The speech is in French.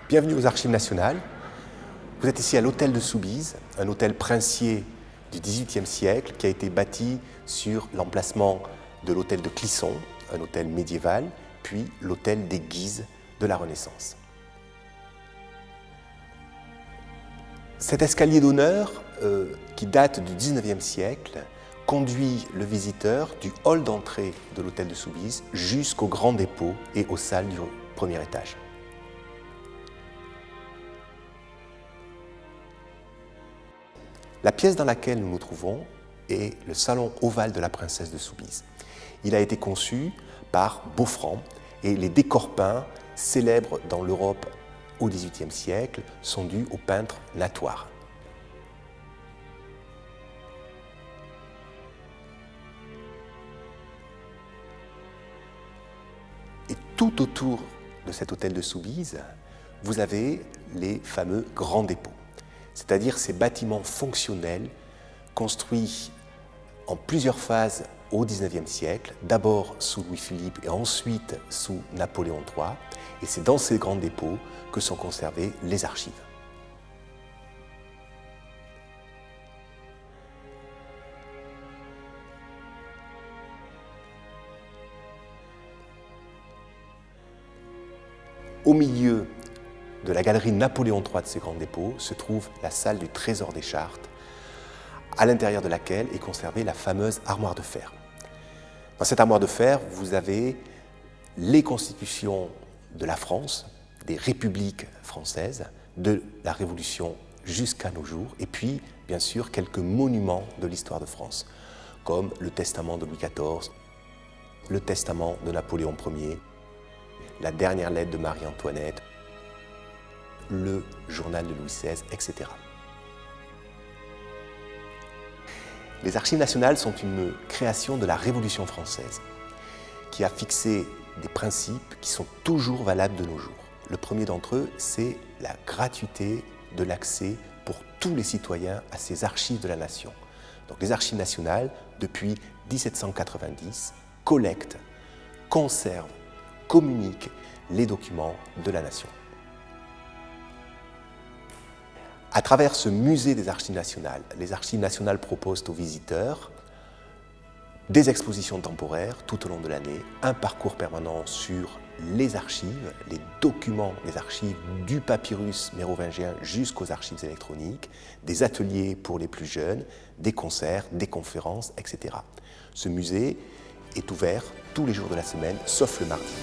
Bienvenue aux Archives nationales. Vous êtes ici à l'hôtel de Soubise, un hôtel princier du XVIIIe siècle qui a été bâti sur l'emplacement de l'hôtel de Clisson, un hôtel médiéval, puis l'hôtel des Guises de la Renaissance. Cet escalier d'honneur, qui date du XIXe siècle, conduit le visiteur du hall d'entrée de l'hôtel de Soubise jusqu'au grand dépôt et aux salles du premier étage. La pièce dans laquelle nous nous trouvons est le salon ovale de la princesse de Soubise. Il a été conçu par Beaufrand et les décors peints célèbres dans l'Europe au XVIIIe siècle sont dus au peintre Natoire. Et tout autour de cet hôtel de Soubise, vous avez les fameux grands dépôts, c'est-à-dire ces bâtiments fonctionnels construits en plusieurs phases au XIXe siècle, d'abord sous Louis-Philippe et ensuite sous Napoléon III. Et c'est dans ces grands dépôts que sont conservées les archives. Au milieu de la galerie Napoléon III de ces grands dépôts se trouve la salle du Trésor des Chartes, à l'intérieur de laquelle est conservée la fameuse armoire de fer. Dans cette armoire de fer, vous avez les constitutions de la France, des républiques françaises, de la Révolution jusqu'à nos jours, et puis, bien sûr, quelques monuments de l'histoire de France, comme le testament de Louis XIV, le testament de Napoléon Ier, la dernière lettre de Marie-Antoinette, le journal de Louis XVI, etc. Les Archives nationales sont une création de la Révolution française qui a fixé des principes qui sont toujours valables de nos jours. Le premier d'entre eux, c'est la gratuité de l'accès pour tous les citoyens à ces archives de la nation. Donc les Archives nationales, depuis 1790, collectent, conservent, communiquent les documents de la nation. À travers ce musée des Archives nationales, les Archives nationales proposent aux visiteurs des expositions temporaires tout au long de l'année, un parcours permanent sur les archives, les documents des archives du papyrus mérovingien jusqu'aux archives électroniques, des ateliers pour les plus jeunes, des concerts, des conférences, etc. Ce musée est ouvert tous les jours de la semaine, sauf le mardi.